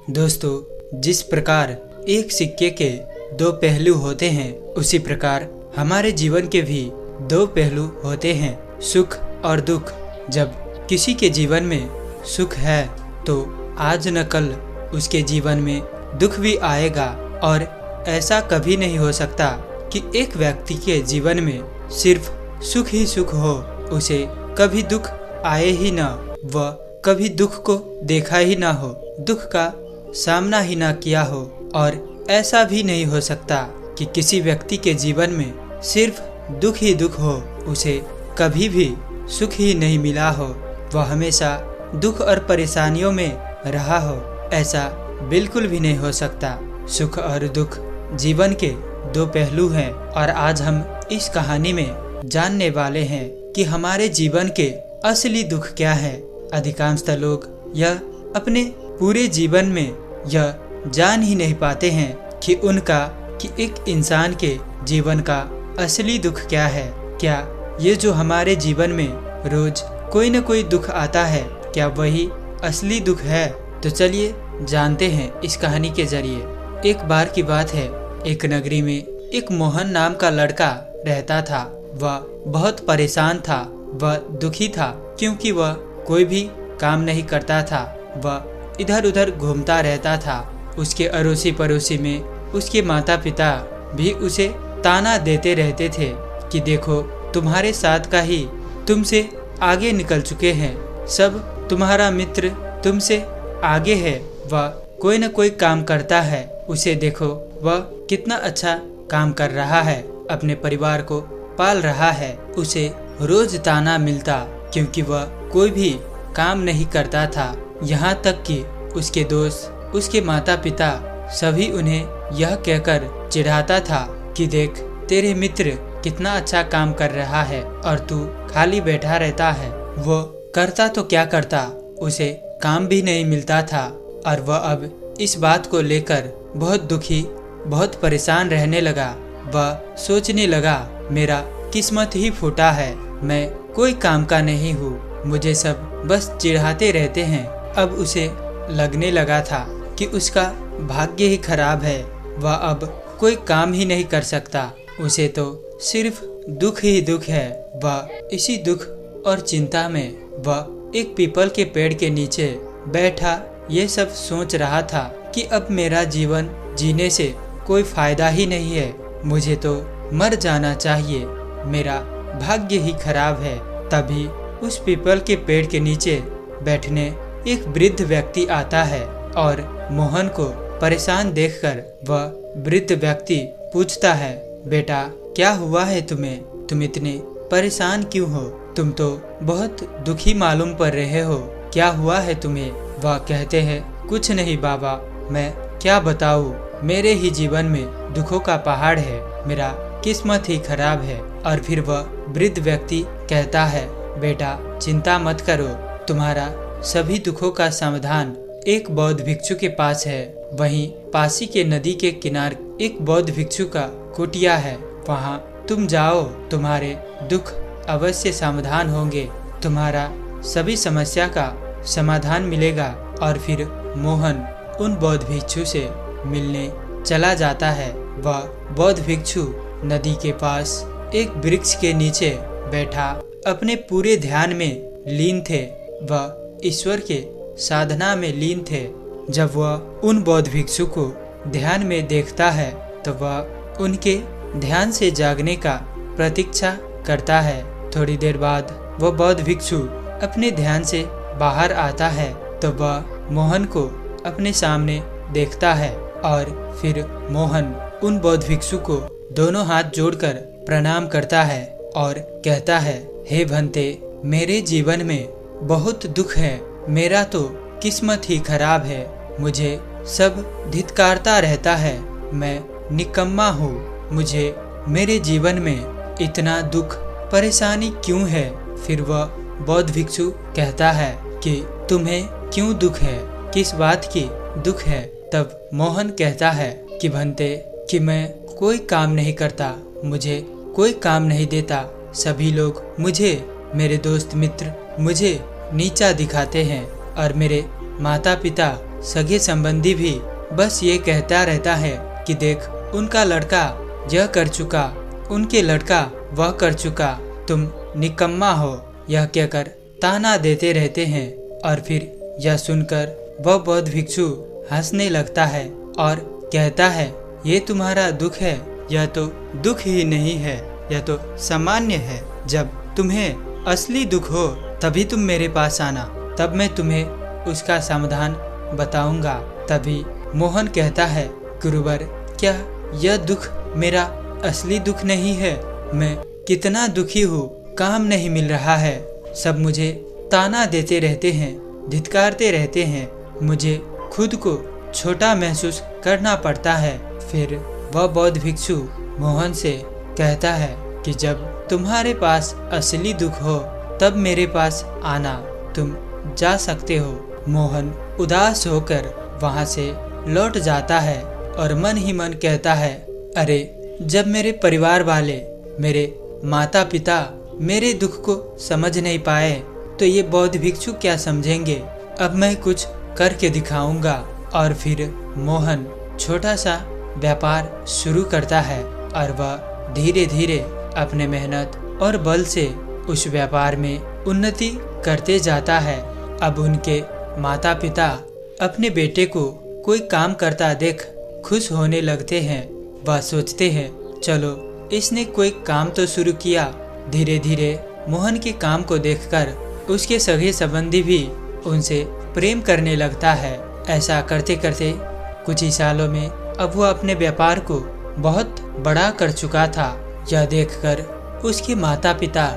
दोस्तों, जिस प्रकार एक सिक्के के दो पहलू होते हैं, उसी प्रकार हमारे जीवन के भी दो पहलू होते हैं, सुख और दुख। जब किसी के जीवन में सुख है तो आज न कल उसके जीवन में दुख भी आएगा, और ऐसा कभी नहीं हो सकता कि एक व्यक्ति के जीवन में सिर्फ सुख ही सुख हो, उसे कभी दुख आए ही ना, वह कभी दुख को देखा ही ना हो, दुख का सामना ही ना किया हो। और ऐसा भी नहीं हो सकता कि किसी व्यक्ति के जीवन में सिर्फ दुख ही दुख हो, उसे कभी भी सुख ही नहीं मिला हो, वह हमेशा दुख और परेशानियों में रहा हो। ऐसा बिल्कुल भी नहीं हो सकता। सुख और दुख जीवन के दो पहलू हैं, और आज हम इस कहानी में जानने वाले हैं कि हमारे जीवन के असली दुख क्या है। अधिकांशतः लोग यह अपने पूरे जीवन में यह जान ही नहीं पाते हैं कि एक इंसान के जीवन का असली दुख क्या है। क्या ये जो हमारे जीवन में रोज कोई न कोई दुख आता है, क्या वही असली दुख है? तो चलिए जानते हैं इस कहानी के जरिए। एक बार की बात है, एक नगरी में एक मोहन नाम का लड़का रहता था। वह बहुत परेशान था, वह दुखी था, क्योंकि वह कोई भी काम नहीं करता था। वह इधर उधर घूमता रहता था। उसके अड़ोसी पड़ोसी में उसके माता पिता भी उसे ताना देते रहते थे कि देखो, तुम्हारे साथ का ही तुमसे आगे निकल चुके हैं, सब तुम्हारा मित्र तुमसे आगे है, वह कोई न कोई काम करता है, उसे देखो वह कितना अच्छा काम कर रहा है, अपने परिवार को पाल रहा है। उसे रोज ताना मिलता क्योंकि वह कोई भी काम नहीं करता था। यहाँ तक कि उसके दोस्त, उसके माता पिता सभी उन्हें यह कहकर चिढ़ाता था कि देख, तेरे मित्र कितना अच्छा काम कर रहा है और तू खाली बैठा रहता है। वो करता तो क्या करता, उसे काम भी नहीं मिलता था, और वह अब इस बात को लेकर बहुत दुखी, बहुत परेशान रहने लगा। वह सोचने लगा, मेरा किस्मत ही फूटा है, मैं कोई काम का नहीं हूँ, मुझे सब बस चिढ़ाते रहते हैं। अब उसे लगने लगा था कि उसका भाग्य ही खराब है, वह अब कोई काम ही नहीं कर सकता, उसे तो सिर्फ दुख ही दुख है। वह इसी दुख और चिंता में वह एक पीपल के पेड़ के नीचे बैठा ये सब सोच रहा था कि अब मेरा जीवन जीने से कोई फायदा ही नहीं है, मुझे तो मर जाना चाहिए, मेरा भाग्य ही खराब है। तभी उस पीपल के पेड़ के नीचे बैठने एक वृद्ध व्यक्ति आता है, और मोहन को परेशान देखकर वह वृद्ध व्यक्ति पूछता है, बेटा क्या हुआ है तुम्हें, तुम इतने परेशान क्यों हो, तुम तो बहुत दुखी मालूम पड़ रहे हो, क्या हुआ है तुम्हें? वह कहते हैं, कुछ नहीं बाबा, मैं क्या बताऊँ, मेरे ही जीवन में दुखों का पहाड़ है, मेरा किस्मत ही खराब है। और फिर वह वृद्ध व्यक्ति कहता है, बेटा चिंता मत करो, तुम्हारा सभी दुखों का समाधान एक बौद्ध भिक्षु के पास है। वहीं पासी के नदी के किनारे एक बौद्ध भिक्षु का कुटिया है, वहां तुम जाओ, तुम्हारे दुख अवश्य समाधान होंगे, तुम्हारा सभी समस्या का समाधान मिलेगा। और फिर मोहन उन बौद्ध भिक्षु से मिलने चला जाता है। वह बौद्ध भिक्षु नदी के पास एक वृक्ष के नीचे बैठा अपने पूरे ध्यान में लीन थे, वह ईश्वर के साधना में लीन थे। जब वह उन बौद्ध भिक्षु को ध्यान में देखता है तो वह उनके ध्यान से जागने का प्रतीक्षा करता है। थोड़ी देर बाद वह बौद्ध भिक्षु अपने ध्यान से बाहर आता है तो वह मोहन को अपने सामने देखता है, और फिर मोहन उन बौद्ध भिक्षु को दोनों हाथ जोड़कर प्रणाम करता है और कहता है, हे भंते, मेरे जीवन में बहुत दुख है, मेरा तो किस्मत ही खराब है, मुझे सब धिक्कारता रहता है, मैं निकम्मा हूँ, मुझे मेरे जीवन में इतना दुख परेशानी क्यों है? फिर वह बौद्ध भिक्षु कहता है कि तुम्हें क्यों दुख है, किस बात की दुख है? तब मोहन कहता है कि भंते, कि मैं कोई काम नहीं करता, मुझे कोई काम नहीं देता, सभी लोग मुझे, मेरे दोस्त मित्र मुझे नीचा दिखाते हैं, और मेरे माता पिता सगे संबंधी भी बस ये कहता रहता है कि देख उनका लड़का यह कर चुका, उनके लड़का वह कर चुका, तुम निकम्मा हो, यह कहकर ताना देते रहते हैं। और फिर यह सुनकर वह बौद्ध भिक्षु हंसने लगता है और कहता है, ये तुम्हारा दुख है, यह तो दुख ही नहीं है, यह तो सामान्य है। जब तुम्हें असली दुख हो तभी तुम मेरे पास आना, तब मैं तुम्हें उसका समाधान बताऊंगा। तभी मोहन कहता है, गुरुवर क्या यह दुख मेरा असली दुख नहीं है? मैं कितना दुखी हूँ, काम नहीं मिल रहा है, सब मुझे ताना देते रहते हैं, धिक्कारते रहते हैं, मुझे खुद को छोटा महसूस करना पड़ता है। फिर वह बौद्ध भिक्षु मोहन से कहता है कि जब तुम्हारे पास असली दुख हो तब मेरे पास आना, तुम जा सकते हो। मोहन उदास होकर वहाँ से लौट जाता है और मन ही मन कहता है, अरे जब मेरे परिवार वाले, मेरे माता पिता मेरे दुख को समझ नहीं पाए तो ये बौद्ध भिक्षु क्या समझेंगे, अब मैं कुछ करके दिखाऊंगा। और फिर मोहन छोटा सा व्यापार शुरू करता है और वह धीरे धीरे अपने मेहनत और बल से उस व्यापार में उन्नति करते जाता है। अब उनके माता पिता अपने बेटे को कोई काम करता देख खुश होने लगते हैं। वह सोचते हैं, चलो इसने कोई काम तो शुरू किया। धीरे धीरे मोहन के काम को देखकर उसके सगे संबंधी भी उनसे प्रेम करने लगता है। ऐसा करते करते कुछ ही सालों में अब वह अपने व्यापार को बहुत बड़ा कर चुका था। यह देखकर उसके माता पिता,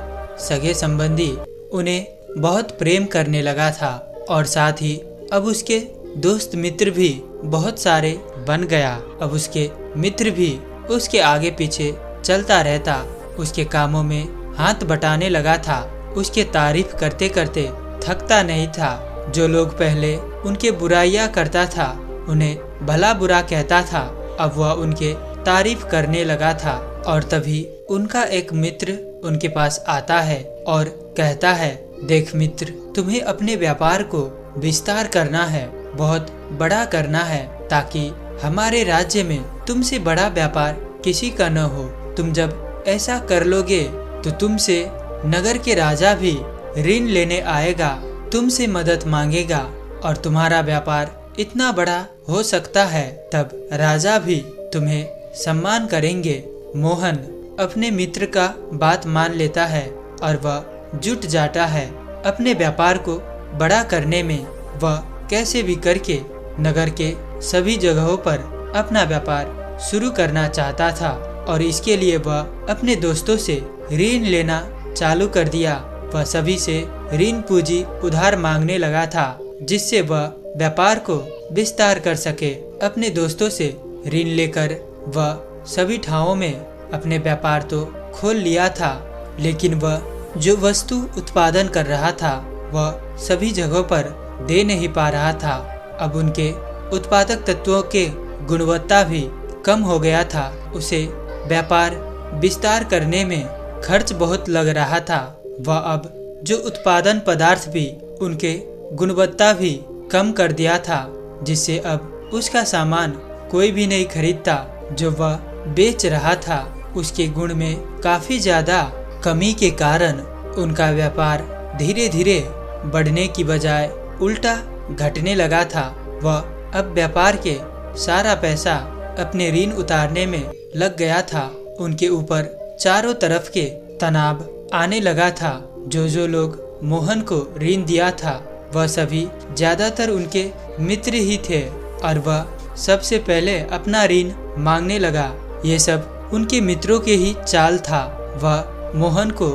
सगे संबंधी उन्हें बहुत प्रेम करने लगा था और साथ ही अब उसके दोस्त मित्र भी बहुत सारे बन गया। अब उसके मित्र भी उसके आगे पीछे चलता रहता, उसके कामों में हाथ बटाने लगा था, उसके तारीफ करते करते थकता नहीं था। जो लोग पहले उनके बुराइयां करता था, उन्हें भला बुरा कहता था, अब वह उनके तारीफ करने लगा था। और तभी उनका एक मित्र उनके पास आता है और कहता है, देख मित्र, तुम्हें अपने व्यापार को विस्तार करना है, बहुत बड़ा करना है, ताकि हमारे राज्य में तुमसे बड़ा व्यापार किसी का न हो। तुम जब ऐसा कर लोगे तो तुमसे नगर के राजा भी ऋण लेने आएगा, तुमसे मदद मांगेगा और तुम्हारा व्यापार इतना बड़ा हो सकता है, तब राजा भी तुम्हें सम्मान करेंगे। मोहन अपने मित्र का बात मान लेता है और वह जुट जाता है अपने व्यापार को बड़ा करने में। वह कैसे भी करके नगर के सभी जगहों पर अपना व्यापार शुरू करना चाहता था और इसके लिए वह अपने दोस्तों से ऋण लेना चालू कर दिया। वह सभी से ऋण पूंजी उधार मांगने लगा था, जिससे वह व्यापार को विस्तार कर सके। अपने दोस्तों से ऋण लेकर वह सभी ठावों में अपने व्यापार तो खोल लिया था, लेकिन वह जो वस्तु उत्पादन कर रहा था वह सभी जगहों पर दे नहीं पा रहा था। अब उनके उत्पादक तत्वों के गुणवत्ता भी कम हो गया था। उसे व्यापार विस्तार करने में खर्च बहुत लग रहा था। वह अब जो उत्पादन पदार्थ भी उनके गुणवत्ता भी कम कर दिया था, जिससे अब उसका सामान कोई भी नहीं खरीदता। जो वह बेच रहा था उसके गुण में काफ़ी ज़्यादा कमी के कारण उनका व्यापार धीरे धीरे बढ़ने की बजाय उल्टा घटने लगा था। वह अब व्यापार के सारा पैसा अपने ऋण उतारने में लग गया था। उनके ऊपर चारों तरफ के तनाव आने लगा था। जो लोग मोहन को ऋण दिया था वह सभी ज़्यादातर उनके मित्र ही थे और वह सबसे पहले अपना ऋण मांगने लगा। ये सब उनके मित्रों के ही चाल था। वह मोहन को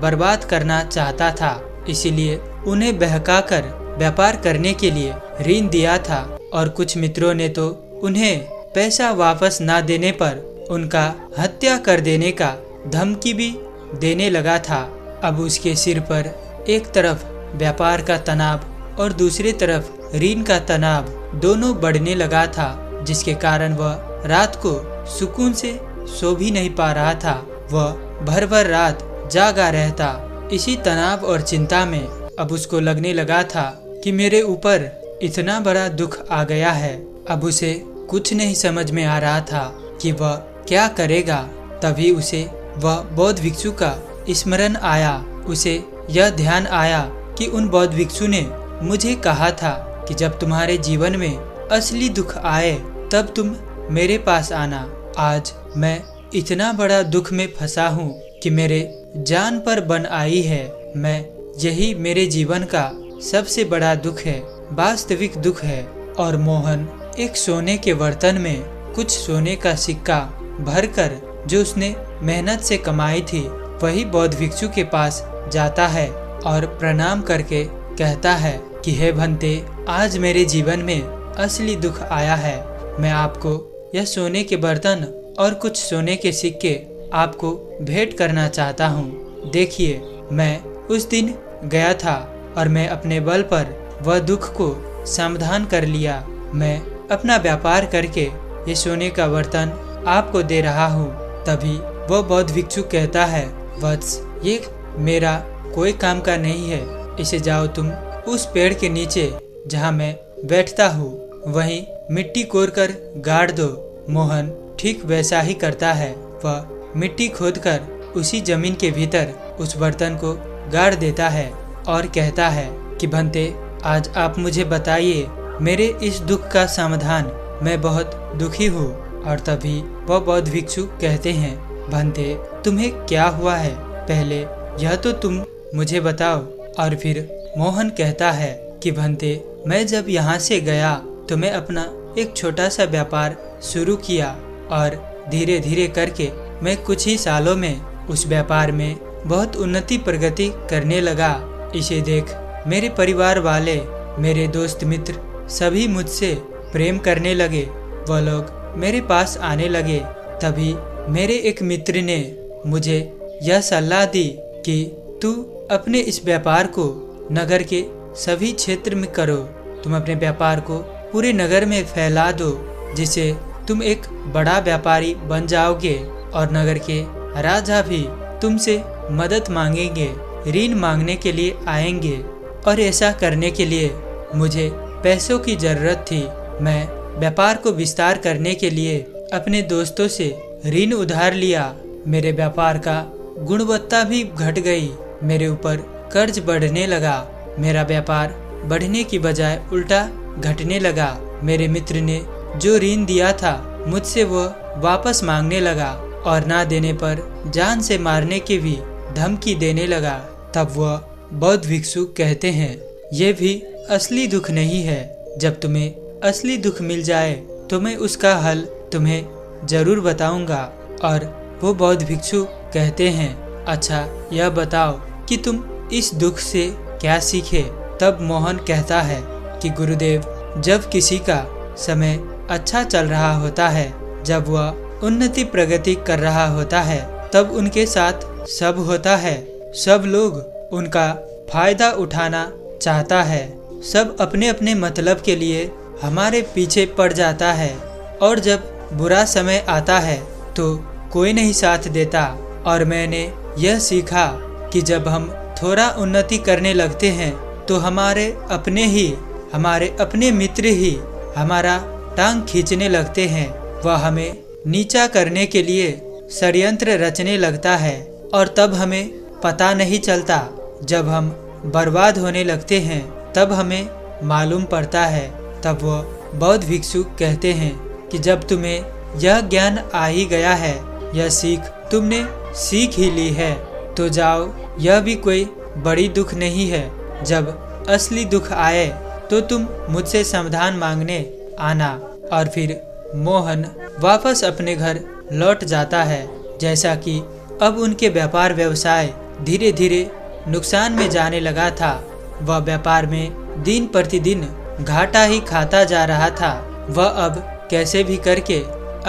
बर्बाद करना चाहता था, इसीलिए उन्हें बहकाकर व्यापार करने के लिए ऋण दिया था और कुछ मित्रों ने तो उन्हें पैसा वापस ना देने पर उनका हत्या कर देने का धमकी भी देने लगा था। अब उसके सिर पर एक तरफ व्यापार का तनाव और दूसरी तरफ ऋण का तनाव दोनों बढ़ने लगा था, जिसके कारण वह रात को सुकून से सो भी नहीं पा रहा था। वह भर भर रात जागा रहता। इसी तनाव और चिंता में अब उसको लगने लगा था कि मेरे ऊपर इतना बड़ा दुख आ गया है। अब उसे कुछ नहीं समझ में आ रहा था कि वह क्या करेगा। तभी उसे वह बौद्ध भिक्षु का स्मरण आया। उसे यह ध्यान आया कि उन बौद्ध भिक्षु ने मुझे कहा था कि जब तुम्हारे जीवन में असली दुख आए तब तुम मेरे पास आना। आज मैं इतना बड़ा दुख में फंसा हूँ कि मेरे जान पर बन आई है। यही मेरे जीवन का सबसे बड़ा दुख है, वास्तविक दुख है। और मोहन एक सोने के बर्तन में कुछ सोने का सिक्का भरकर जो उसने मेहनत से कमाई थी वही बौद्ध भिक्षु के पास जाता है और प्रणाम करके कहता है कि हे भंते, आज मेरे जीवन में असली दुख आया है। मैं आपको यह सोने के बर्तन और कुछ सोने के सिक्के आपको भेंट करना चाहता हूँ। देखिए, मैं उस दिन गया था और मैं अपने बल पर वह दुख को समाधान कर लिया। मैं अपना व्यापार करके ये सोने का बर्तन आपको दे रहा हूँ। तभी वह बौद्ध भिक्षु कहता है, वत्स, ये मेरा कोई काम का नहीं है। इसे जाओ तुम उस पेड़ के नीचे जहाँ मैं बैठता हूँ वहीं मिट्टी कोर कर गाड़ दो। मोहन ठीक वैसा ही करता है। वह मिट्टी खोदकर उसी जमीन के भीतर उस बर्तन को गाड़ देता है और कहता है कि भंते, आज आप मुझे बताइए मेरे इस दुख का समाधान। मैं बहुत दुखी हूँ। और तभी वह बौद्ध भिक्षु कहते हैं, भंते, तुम्हें क्या हुआ है, पहले यह तो तुम मुझे बताओ। और फिर मोहन कहता है कि भंते, मैं जब यहाँ से गया तो मैं अपना एक छोटा सा व्यापार शुरू किया और धीरे धीरे करके मैं कुछ ही सालों में उस व्यापार में बहुत उन्नति प्रगति करने लगा। इसे देख मेरे परिवार वाले, मेरे दोस्त मित्र सभी मुझसे प्रेम करने लगे। वह लोग मेरे पास आने लगे। तभी मेरे एक मित्र ने मुझे यह सलाह दी कि तू अपने इस व्यापार को नगर के सभी क्षेत्र में करो। तुम अपने व्यापार को पूरे नगर में फैला दो, जिससे तुम एक बड़ा व्यापारी बन जाओगे और नगर के राजा भी तुमसे मदद मांगेंगे, ऋण मांगने के लिए आएंगे। और ऐसा करने के लिए मुझे पैसों की जरूरत थी। मैं व्यापार को विस्तार करने के लिए अपने दोस्तों से ऋण उधार लिया। मेरे व्यापार का गुणवत्ता भी घट गई। मेरे ऊपर कर्ज बढ़ने लगा। मेरा व्यापार बढ़ने की बजाय उल्टा घटने लगा। मेरे मित्र ने जो ऋण दिया था मुझसे वह वापस मांगने लगा और ना देने पर जान से मारने की भी धमकी देने लगा। तब वह बौद्ध भिक्षु कहते हैं, ये भी असली दुख नहीं है। जब तुम्हें असली दुख मिल जाए तो मैं उसका हल तुम्हें जरूर बताऊंगा। और वो बौद्ध भिक्षु कहते हैं, अच्छा यह बताओ कि तुम इस दुख से क्या सीखे। तब मोहन कहता है कि गुरुदेव, जब किसी का समय अच्छा चल रहा होता है, जब वह उन्नति प्रगति कर रहा होता है, तब उनके साथ सब होता है। सब लोग उनका फायदा उठाना चाहता है। सब अपने अपने मतलब के लिए हमारे पीछे पड़ जाता है। और जब बुरा समय आता है तो कोई नहीं साथ देता। और मैंने यह सीखा कि जब हम थोड़ा उन्नति करने लगते हैं तो हमारे अपने मित्र ही हमारा टांग खींचने लगते हैं। वह हमें नीचा करने के लिए षड्यंत्र रचने लगता है और तब हमें पता नहीं चलता। जब हम बर्बाद होने लगते हैं तब हमें मालूम पड़ता है। तब वह बौद्ध भिक्षु कहते हैं कि जब तुम्हें यह ज्ञान आ ही गया है, यह सीख तुमने सीख ही ली है, तो जाओ, यह भी कोई बड़ी दुख नहीं है। जब असली दुख आए तो तुम मुझसे समाधान मांगने आना। और फिर मोहन वापस अपने घर लौट जाता है। जैसा कि अब उनके व्यापार व्यवसाय धीरे धीरे नुकसान में जाने लगा था। वह व्यापार में दिन प्रतिदिन घाटा ही खाता जा रहा था। वह अब कैसे भी करके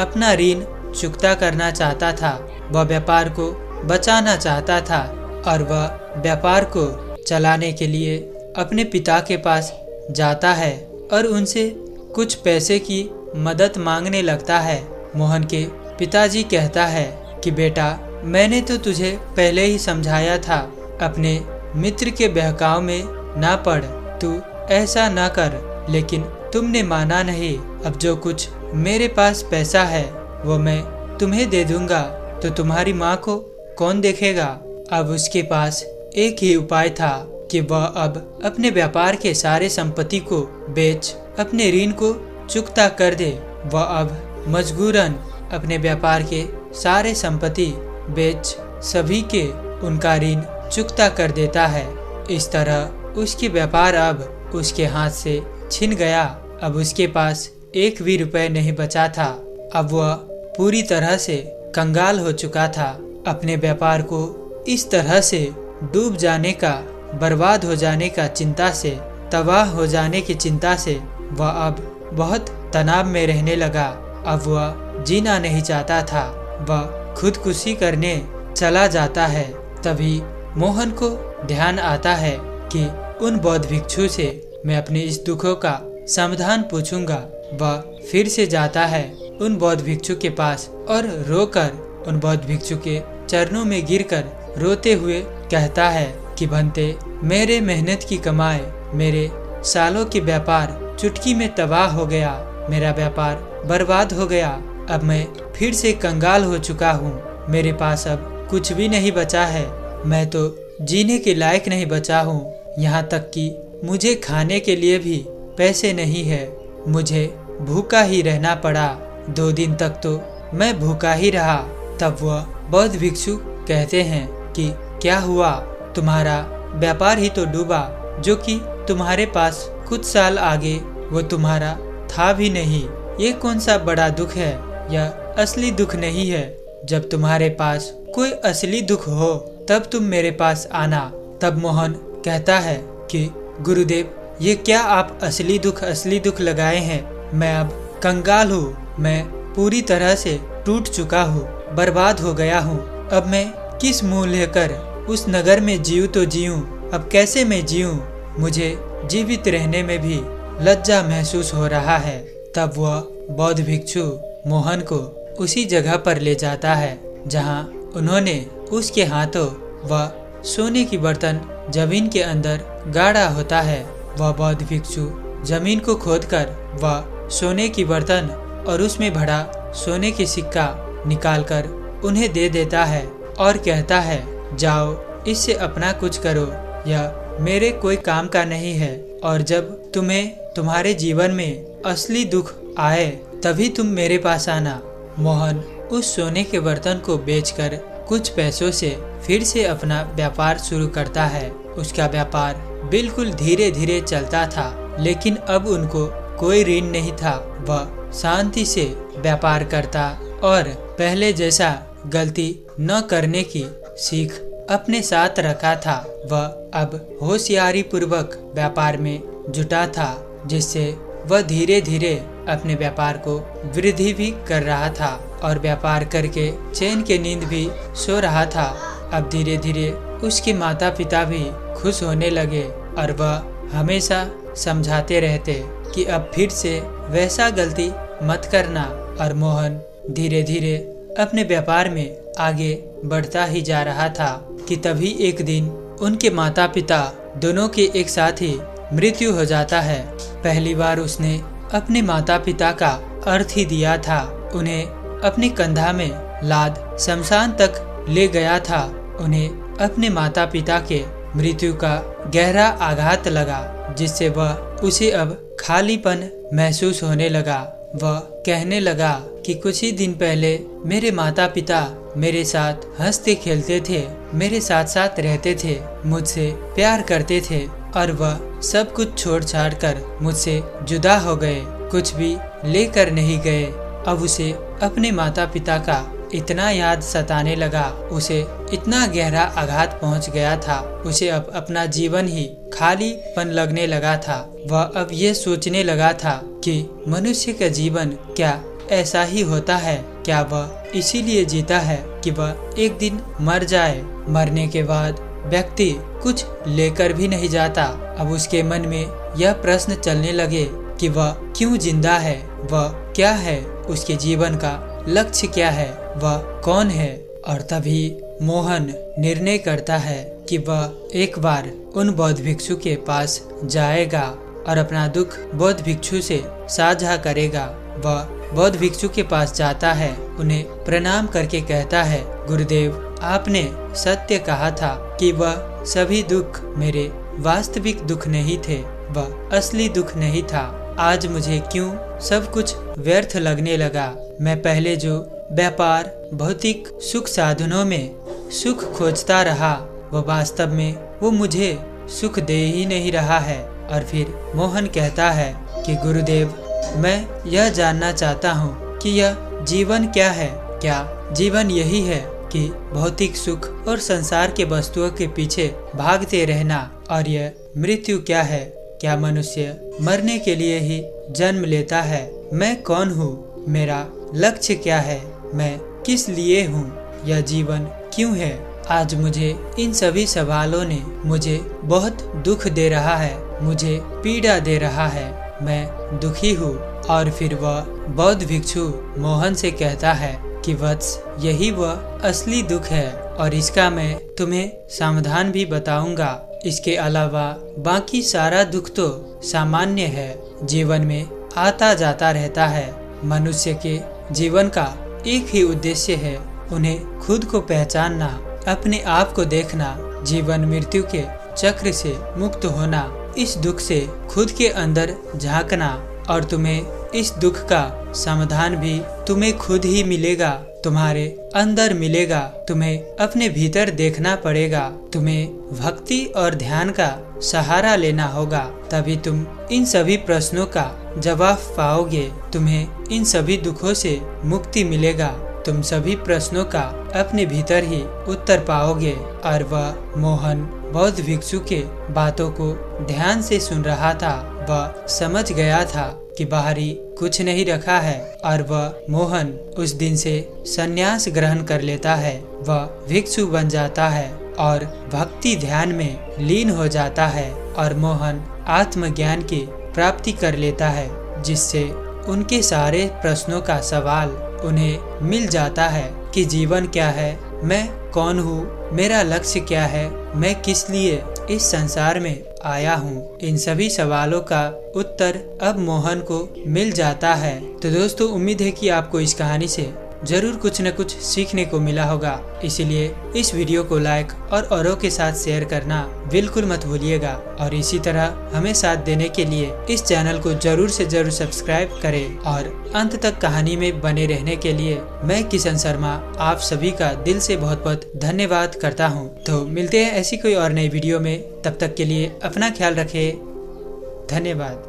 अपना ऋण चुकता करना चाहता था। वह व्यापार को बचाना चाहता था और वह व्यापार को चलाने के लिए अपने पिता के पास जाता है और उनसे कुछ पैसे की मदद मांगने लगता है। मोहन के पिताजी कहता है कि बेटा, मैंने तो तुझे पहले ही समझाया था, अपने मित्र के बहकाव में ना पड़, तू ऐसा ना कर। लेकिन तुमने माना नहीं। अब जो कुछ मेरे पास पैसा है वो मैं तुम्हें दे दूंगा, तो तुम्हारी माँ को कौन देखेगा। अब उसके पास एक ही उपाय था कि वह अब अपने व्यापार के सारे संपत्ति को बेच अपने ऋण को चुकता कर दे। वह अब मजबूरन अपने व्यापार के सारे संपत्ति बेच सभी के उनका ऋण चुकता कर देता है। इस तरह उसके व्यापार अब उसके हाथ से छिन गया। अब उसके पास एक भी रुपए नहीं बचा था। अब वह पूरी तरह से कंगाल हो चुका था। अपने व्यापार को इस तरह से डूब जाने का, बर्बाद हो जाने का चिंता से, तबाह हो जाने की चिंता से वह अब बहुत तनाव में रहने लगा। अब वह जीना नहीं चाहता था। वह खुदकुशी करने चला जाता है। तभी मोहन को ध्यान आता है कि उन बौद्ध भिक्षु से मैं अपने इस दुखों का समाधान पूछूंगा। वह फिर से जाता है उन बौद्ध भिक्षु के पास और रोकर उन बौद्ध भिक्षु के चरणों में गिरकर रोते हुए कहता है कि भंते, मेरे मेहनत की कमाई, मेरे सालों के व्यापार चुटकी में तबाह हो गया। मेरा व्यापार बर्बाद हो गया। अब मैं फिर से कंगाल हो चुका हूँ। मेरे पास अब कुछ भी नहीं बचा है। मैं तो जीने के लायक नहीं बचा हूँ। यहाँ तक कि मुझे खाने के लिए भी पैसे नहीं है। मुझे भूखा ही रहना पड़ा। 2 दिन तक तो मैं भूखा ही रहा। तब वह बौद्ध भिक्षु कहते हैं कि क्या हुआ, तुम्हारा व्यापार ही तो डूबा, जो कि तुम्हारे पास कुछ साल आगे वो तुम्हारा था भी नहीं। ये कौन सा बड़ा दुख है, यह असली दुख नहीं है। जब तुम्हारे पास कोई असली दुख हो तब तुम मेरे पास आना। तब मोहन कहता है कि गुरुदेव, ये क्या आप असली दुख लगाए हैं। मैं अब कंगाल हूँ। मैं पूरी तरह से टूट चुका हूँ, बर्बाद हो गया हूँ। अब मैं किस मुंह लेकर उस नगर में जीऊँ तो जीऊँ, अब कैसे मैं जीऊँ। मुझे जीवित रहने में भी लज्जा महसूस हो रहा है। तब वह बौद्ध भिक्षु मोहन को उसी जगह पर ले जाता है जहाँ उन्होंने उसके हाथों वह सोने की बर्तन जमीन के अंदर गाड़ा होता है। वह बौद्ध भिक्षु जमीन को खोदकर वह सोने की बर्तन और उसमें भरा सोने की सिक्का निकालकर उन्हें दे देता है और कहता है, जाओ इससे अपना कुछ करो, यह मेरे कोई काम का नहीं है। और जब तुम्हें तुम्हारे जीवन में असली दुख आए तभी तुम मेरे पास आना। मोहन उस सोने के बर्तन को बेचकर कुछ पैसों से फिर से अपना व्यापार शुरू करता है। उसका व्यापार बिल्कुल धीरे धीरे चलता था, लेकिन अब उनको कोई ऋण नहीं था। वह शांति से व्यापार करता और पहले जैसा गलती न करने की सीख अपने साथ रखा था। वह अब होशियारी पूर्वक व्यापार में जुटा था, जिससे वह धीरे धीरे अपने व्यापार को वृद्धि भी कर रहा था और व्यापार करके चैन की नींद भी सो रहा था। अब धीरे धीरे उसके माता पिता भी खुश होने लगे और वह हमेशा समझाते रहते कि अब फिर से वैसा गलती मत करना। और मोहन धीरे धीरे अपने व्यापार में आगे बढ़ता ही जा रहा था कि तभी एक दिन उनके माता पिता दोनों के एक साथ ही मृत्यु हो जाता है। पहली बार उसने अपने माता पिता का अर्थ ही दिया था। उन्हें अपने कंधा में लाद शमशान तक ले गया था। उन्हें अपने माता पिता के मृत्यु का गहरा आघात लगा, जिससे वह उसे अब खालीपन महसूस होने लगा। वह कहने लगा कि कुछ ही दिन पहले मेरे माता पिता मेरे साथ हंसते खेलते थे, मेरे साथ साथ रहते थे, मुझसे प्यार करते थे और वह सब कुछ छोड़ छाड़ कर मुझसे जुदा हो गए, कुछ भी लेकर नहीं गए। अब उसे अपने माता पिता का इतना याद सताने लगा, उसे इतना गहरा आघात पहुंच गया था। उसे अब अपना जीवन ही खालीपन लगने लगा था। वह अब ये सोचने लगा था कि मनुष्य का जीवन क्या ऐसा ही होता है? क्या वह इसीलिए जीता है कि वह एक दिन मर जाए? मरने के बाद व्यक्ति कुछ लेकर भी नहीं जाता। अब उसके मन में यह प्रश्न चलने लगे कि वह क्यों जिंदा है, वह क्या है, उसके जीवन का लक्ष्य क्या है, वह कौन है। और तभी मोहन निर्णय करता है कि वह एक बार उन बौद्ध भिक्षु के पास जाएगा और अपना दुख बौद्ध भिक्षु से साझा करेगा। वह बौद्ध भिक्षु के पास जाता है, उन्हें प्रणाम करके कहता है, गुरुदेव, आपने सत्य कहा था कि वह सभी दुख मेरे वास्तविक दुख नहीं थे, वह असली दुख नहीं था। आज मुझे क्यों सब कुछ व्यर्थ लगने लगा। मैं पहले जो व्यापार भौतिक सुख साधनों में सुख खोजता रहा, वह वास्तव में वो मुझे सुख दे ही नहीं रहा है। और फिर मोहन कहता है कि गुरुदेव, मैं यह जानना चाहता हूँ कि यह जीवन क्या है। क्या जीवन यही है कि भौतिक सुख और संसार के वस्तुओं के पीछे भागते रहना, और यह मृत्यु क्या है। क्या मनुष्य मरने के लिए ही जन्म लेता है। मैं कौन हूँ, मेरा लक्ष्य क्या है, मैं किस लिए हूँ, यह जीवन क्यों है। आज मुझे इन सभी सवालों ने मुझे बहुत दुख दे रहा है, मुझे पीड़ा दे रहा है, मैं दुखी हूँ। और फिर वह बौद्ध भिक्षु मोहन से कहता है कि वत्स, यही वह असली दुख है और इसका मैं तुम्हें समाधान भी बताऊंगा। इसके अलावा बाकी सारा दुख तो सामान्य है, जीवन में आता जाता रहता है। मनुष्य के जीवन का एक ही उद्देश्य है, उन्हें खुद को पहचानना, अपने आप को देखना, जीवन मृत्यु के चक्र से मुक्त होना, इस दुख से खुद के अंदर झांकना। और तुम्हें इस दुख का समाधान भी तुम्हें खुद ही मिलेगा, तुम्हारे अंदर मिलेगा। तुम्हें अपने भीतर देखना पड़ेगा, तुम्हें भक्ति और ध्यान का सहारा लेना होगा, तभी तुम इन सभी प्रश्नों का जवाब पाओगे। तुम्हें इन सभी दुखों से मुक्ति मिलेगा, तुम सभी प्रश्नों का अपने भीतर ही उत्तर पाओगे। और वह मोहन बौद्ध भिक्षु के बातों को ध्यान से सुन रहा था। वह समझ गया था कि बाहरी कुछ नहीं रखा है, और वह मोहन उस दिन से संन्यास ग्रहण कर लेता है। वह भिक्षु बन जाता है और भक्ति ध्यान में लीन हो जाता है, और मोहन आत्मज्ञान की प्राप्ति कर लेता है, जिससे उनके सारे प्रश्नों का सवाल उन्हें मिल जाता है कि जीवन क्या है, मैं कौन हूँ, मेरा लक्ष्य क्या है, मैं किस लिए इस संसार में आया हूँ। इन सभी सवालों का उत्तर अब मोहन को मिल जाता है। तो दोस्तों, उम्मीद है कि आपको इस कहानी से जरूर कुछ न कुछ सीखने को मिला होगा, इसीलिए इस वीडियो को लाइक और औरों के साथ शेयर करना बिल्कुल मत भूलिएगा। और इसी तरह हमें साथ देने के लिए इस चैनल को जरूर से जरूर सब्सक्राइब करें। और अंत तक कहानी में बने रहने के लिए मैं किशन शर्मा आप सभी का दिल से बहुत बहुत धन्यवाद करता हूँ। तो मिलते हैं ऐसी कोई और नई वीडियो में, तब तक के लिए अपना ख्याल रखें। धन्यवाद।